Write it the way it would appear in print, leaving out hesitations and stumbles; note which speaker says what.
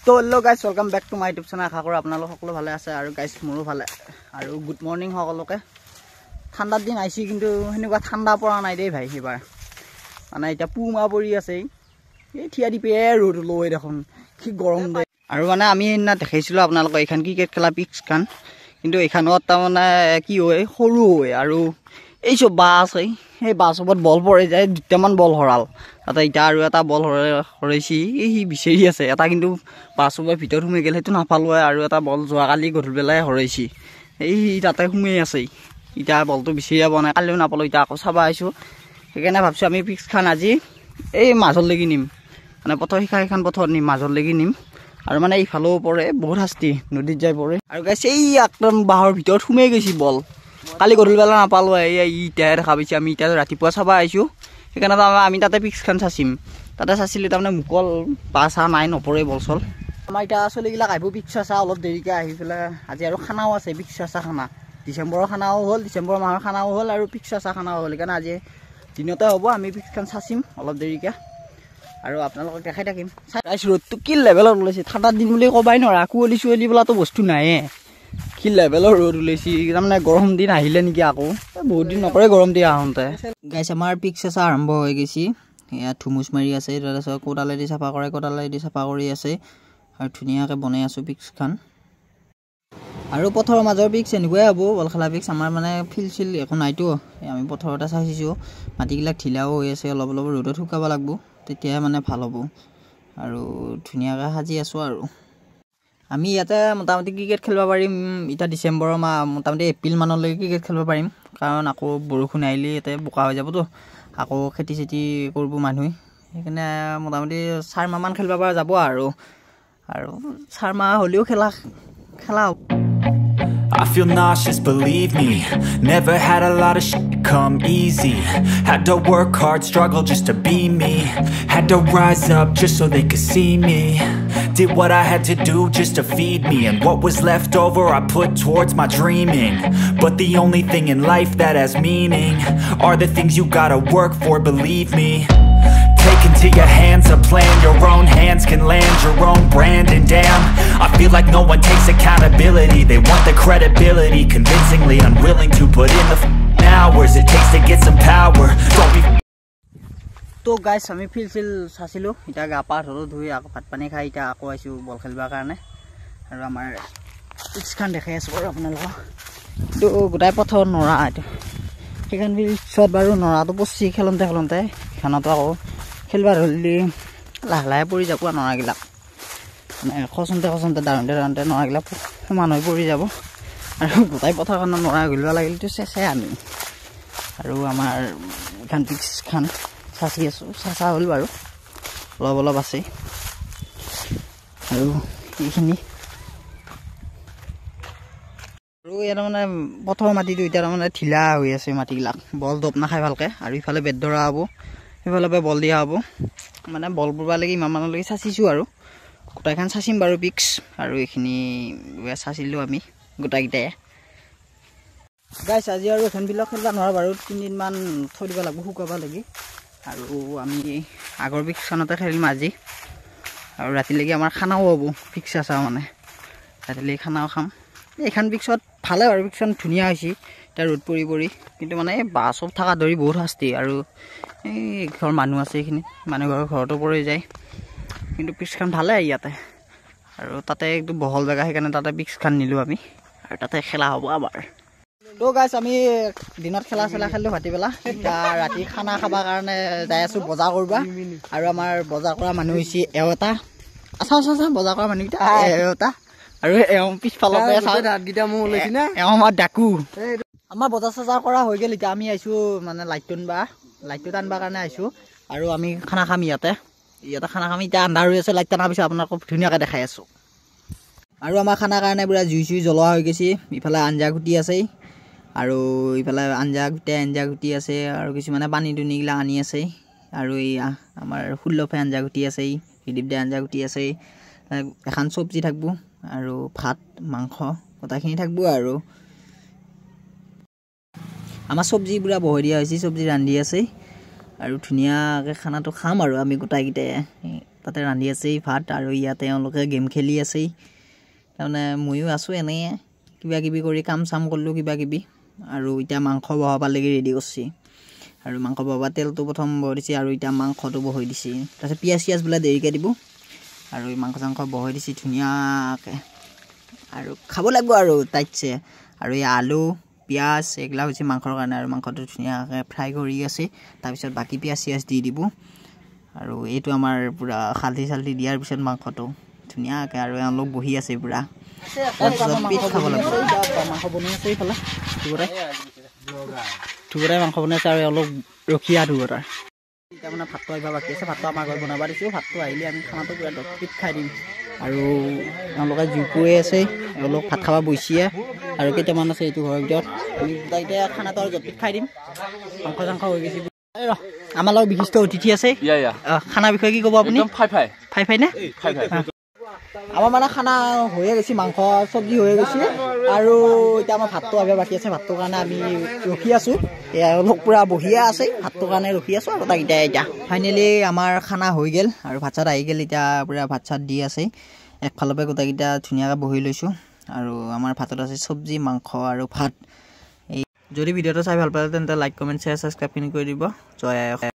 Speaker 1: তো hello' guys welcome back to my YouTube channel. আশা কৰোঁ আপোনালোক সকলো ভালে আছে আৰু গাইজ মোৰো ভালে। আৰু গুড মৰ্ণিং সকলোকে। ঠাণ্ডাৰ দিন আহিছে কিন্তু সেনেকুৱা ঠাণ্ডা পৰা নাই দেই ভাই এইবাৰ। মানে এতিয়া পুমা পৰি আছে, এই থিয়া দি পে ৰ'দ লৈ দেখোন কি গৰম দে। আৰু মানে আমি সেইদিনা দেখাইছিলোঁ আপোনালোকক এইখন ক্ৰিকেট খেলা পিটছখন, কিন্তু এইখনত তাৰমানে কি হয় সৰু হয় আৰু এই চব বাঁহ আছে, সেই বাঁহ চবত বল পৰি যায়, দুটামান বল হৰাল তাতে। এতিয়া আৰু এটা বল হৰাইছি, সি বিচাৰি আছে এটা, কিন্তু বাঁহ চবৰ ভিতৰত সোমাই গ'ল, সেইটো নাপালোঁ। আৰু এটা বল যোৱাকালি গধূলি বেলাই হৰাইছি, এই তাতে সোমাই আছে। এতিয়া বলটো বিচাৰি যাব নাই, কালিও নাপালোঁ, এতিয়া আকৌ চাব আহিছোঁ। সেইকাৰণে ভাবিছোঁ আমি পিটছখন আজি এই মাজলৈকে নিম, মানে পথৰ শিকা সেইখন পথত নিম, মাজলৈকে নিম। আৰু মানে ইফালেও পৰে, বহুত শাস্তি নদীত যাই পৰে। আৰু গাইছে এই একদম বাঁহৰ ভিতৰত সোমাই গৈছে বল, কালি গধূলি বেলা নাপালোঁ। এতিয়াহে দেখা পাইছোঁ, আমি এতিয়া ৰাতিপুৱা চাব আহিছোঁ। সেইকাৰণে আমি তাতে পিটছখন চাচিম, তাতে চাচিলে তাৰমানে মুকল বাঁহ চাহ নাই, নপৰে বল চল। আমাৰ এতিয়া চলিগিলাক আহিব পিটছ চা অলপ দেৰিকৈ আহি পেলাই। আজি আৰু খানাও আছে, পিটছ চা খানা। ডিচেম্বৰৰ খানাও হ'ল, ডিচেম্বৰ মাহৰ খানাও হ'ল আৰু পিটছ চা খানাও হ'ল। সেইকাৰণে আজি দিনতে হ'ব, আমি পিটছখন চাচিম অলপ দেৰিকৈ আৰু আপোনালোকক দেখাই থাকিম। চাইছোঁ ৰ'দটো কি লেভেলত ওলাইছে, ঠাণ্ডাৰ দিন বুলি ক'বাই নোৱাৰা। কুঁৱলী চুঁৱলী বোলাতো বস্তু নাইয়ে, কি লেভেলৰ ৰ'দ ওলাইছে। তাৰমানে গৰম দিন আহিলে নেকি আকৌ, বহুত দিন নকৰে গৰম দিন আহোঁতে। গাইছ আমাৰ পিটছ চা আৰম্ভ হৈ গৈছে, ইয়াত ধুমুচ মাৰি আছে, তাৰপিছত কোদালেদি চাফা কৰে, কোদালেদি চাফা কৰি আছে আৰু ধুনীয়াকৈ বনাই আছোঁ পিটছখন। আৰু পথৰৰ মাজৰ পিটছ এনেকুৱাই হ'ব, বল খেলা পিটছ। আমাৰ মানে ফিল্ড চিল্ড একো নাইতো, আমি পথাৰতে চাইছোঁ। মাটিবিলাক ঢিলাও হৈ আছে, অলপ অলপ ৰ'দত শুকাব লাগিব, তেতিয়াহে মানে ভাল হ'ব। আৰু ধুনীয়াকৈ সাজি আছোঁ। আৰু আমি ইয়াতে মোটামুটি ক্ৰিকেট খেলিব পাৰিম এতিয়া ডিচেম্বৰৰ মাহ, মোটামুটি এপ্ৰিল মানলৈকে ক্ৰিকেট খেলিব পাৰিম। কাৰণ আকৌ বৰষুণ আহিলে ইয়াতে বোকা হৈ যাবতো, আকৌ খেতি চেতি কৰিব মানুহে। সেইকাৰণে মোটামুটি 4 মাহমান খেলিব পৰা যাব। আৰু 4 মাহ হ'লেও খেলা হ'ব।
Speaker 2: I feel nauseous, believe me. Never had a lot of shit come easy. Had to work hard, struggle just to be me. Had to rise up just so they could see me. Did what I had to do just to feed me, and what was left over I put towards my dreaming. But the only thing in life that has meaning are the things you gotta work for, believe me. Take into your hands a plan, your own hands can land your own brand. And damn, I feel like no one takes accountability. They want the credibility, convincingly unwilling to put in the hours it takes to get some power. Don't be.
Speaker 1: তো গাইছ আমি field child চাইছিলোঁ, এতিয়া গা পা ধুই আকৌ ভাত পানী খাই এতিয়া আকৌ আহিছোঁ বল খেলিবৰ কাৰণে। আৰু আমাৰ পিটছখন দেখাই আছোঁ বাৰু আপোনালোকক। এইটো গোটাই পথৰ নৰা, এইটো সেইখন পিটছত বাৰু নৰাটো পচি খেলোঁতে সেইখনতো আকৌ খেলিব ধৰিলে লাহে লাহে পৰি যাব নৰাগিলাক, মানে খচোঁতে দাঁড়োতে নৰাগিলাক সমান হৈ পৰি যাব। আৰু গোটাই পথাৰখনত নৰা ঘূৰিব লাগিলেতো চেঁচে আমি। আৰু আমাৰ এইখন পিটছখন চাচি আছোঁ, চাচা হ'ল বাৰু, অলপ অলপ আছে। আৰু এইখিনি আৰু ইয়াত মানে পথৰ মাটিটো এতিয়া তাৰমানে ঢিলা হৈ আছে, মাটিবিলাক বল দপ নাখায় ভালকৈ। আৰু ইফালে বেট ধৰা হ'ব, সেইফালে বল দিয়া হ'ব। মানে বল বুৰবালৈকে ইমানমানলৈকে চাচিছোঁ আৰু গোটাইখন চাচিম বাৰু পিটছ। আৰু এইখিনি চাচিলোঁ আমি গোটাইকেইটাই। গাইছ আজি আৰু এইখনবিলাক খেলিব নোৱাৰোঁ বাৰু, 3 দিনমান থৈ দিব লাগিব শুকাব লাগি। আৰু আমি আগৰ পিটছখনতে খেলিম আজি। আৰু ৰাতিলৈকে আমাৰ খানাও হ'ব, পিটছ চা মানে ৰাতিলৈকে খানাও খাম। এইখন পিটছত ভালে বাৰু, পিটছখন ধুনীয়া হৈছে এতিয়া ৰ'দ পৰি। কিন্তু মানে এই বাঁহ চব থকা ধৰি বহুত শাস্তি। আৰু এই ঘৰ মানুহ আছে, এইখিনি মানুহ ঘৰতো পৰি যায়। কিন্তু পিটছখন ভালে ইয়াতে, আৰু তাতে একদম বহল জেগা, সেইকাৰণে তাতে পিটছখন নিলোঁ আমি। আৰু তাতে খেলা হ'ব আমাৰ। তো গাইছ আমি দিনত খেলা খেলিলোঁ ভাটিবেলা, এতিয়া ৰাতি খানা খাবৰ কাৰণে যাই আছোঁ বজাৰ কৰিব। আৰু আমাৰ বজাৰ কৰা মানুহ হৈছে এওঁটা, আছা বজাৰ কৰা মানুহকেইটা এওঁটা। আৰু এওঁ পিছফালৰ দাঁতকেইটা মোৰ ওলাইছে নে, এওঁ আমাৰ ডাকু। আমাৰ বজাৰ চজাৰ কৰা হৈ গ'ল, এতিয়া আমি আহিছোঁ মানে লাইটটো আনবাৰ কাৰণে আহিছোঁ। আৰু আমি খানা খাম ইয়াতে খানা খাম। এতিয়া আন্ধাৰ হৈ আছে, লাইট টানাৰ পিছত আপোনালোকক ধুনীয়াকৈ দেখাই আছোঁ। আৰু আমাৰ খানাৰ কাৰণে পুৰা জুই জ্বলোৱা হৈ গৈছে। ইফালে আঞ্জা গুটি আছে, আৰু ইফালে আঞ্জা গুটি আছে, আৰু কিছুমানে পানী দুনিগিলা আনি আছে। আৰু এই আমাৰ 16 আঞ্জা গুটি আছে, হিদীপ দে আঞ্জা গুটি আছে। এখন চব্জি থাকিব আৰু ভাত মাংস গোটাইখিনি থাকিব। আৰু আমাৰ চব্জি পুৰা বহাই দিয়া হৈছে, চব্জি ৰান্ধি আছে। আৰু ধুনীয়াকৈ খানাটো খাম আৰু আমি গোটাইকেইটাই তাতে ৰান্ধি আছেই ভাত আৰু ইয়াতে তেওঁলোকে গেম খেলি আছেই তাৰমানে ময়ো আছোঁ এনেই কিবা কিবি কৰি কাম চাম কৰিলোঁ কিবা কিবি আৰু এতিয়া মাংস বহাবালৈকে ৰেডি কৰিছে আৰু মাংস বহাবা তেলটো প্ৰথম বহাই দিছে আৰু এতিয়া মাংসটো বহাই দিছে তাৰপিছত পিঁয়াজ চিয়াজ বোলে দেৰিকৈ দিব আৰু মাংস চাংস বহাই দিছে ধুনীয়াকৈ আৰু খাব লাগিব আৰু টাইটছে আৰু এই আলু পিঁয়াজ এইগিলা হৈছে মাংসৰ কাৰণে আৰু মাংসটো ধুনীয়াকৈ ফ্ৰাই কৰি আছে তাৰপিছত বাকী পিঁয়াজ চিয়াজ দি দিব আৰু এইটো আমাৰ পূৰা হালধি চালধি দিয়াৰ পিছত মাংসটো ধুনীয়াকৈ আৰু এওঁলোক বহি আছে পূৰা পেট খাব লাগিব মাংস বনাই আছে এইফালে ধুবৰাই মাংস বনাই আছে আৰু এওঁলোক ৰখীয়া ধুবতাৰ এতিয়া মানে ভাতটো আহিব বাকী আছে ভাতটো আমাৰ ঘৰত বনাব দিছোঁ ভাতটো আহিলে আমি খানাটো পূৰা দপপিত খাই দিম আৰু এওঁলোকে জুইকুৱে আছে এওঁলোক ভাত খাব বহিছে আৰু কেইটামান আছে এইটো ঘৰৰ ভিতৰত আমি এতিয়া খানাটো আৰু জপিত খাই দিম মাংস চাংস হৈ গৈছে আমাৰ লগত বিশিষ্ট অতিথি আছে খানাৰ বিষয়ে কি ক'ব আপুনি ফাই নে আমাৰ মানে খানা হৈয়ে গৈছে মাংস চব্জি হৈয়ে গৈছে আৰু এতিয়া আমাৰ ভাতটো আহিব বাকী আছে ভাতটোৰ কাৰণে আমি ৰখি আছোঁ এওঁলোক পূৰা বহিয়ে আছে ভাতটোৰ কাৰণে ৰখি আছোঁ আৰু তাকেইটা এতিয়া ফাইনেলি আমাৰ খানা হৈ গ'ল আৰু ভাত চাত আহি গ'ল এতিয়া পূৰা ভাত চাত দি আছে একফালৰ পৰা গোটেইকেইটা ধুনীয়াকৈ বহি লৈছোঁ আৰু আমাৰ ভাতত আছে চব্জি মাংস আৰু ভাত এই যদি ভিডিঅ'টো চাই ভাল পালে তেন্তে লাইক কমেণ্ট শ্বেয়াৰ ছাবস্ক্ৰাইব কৰি দিব জয় আই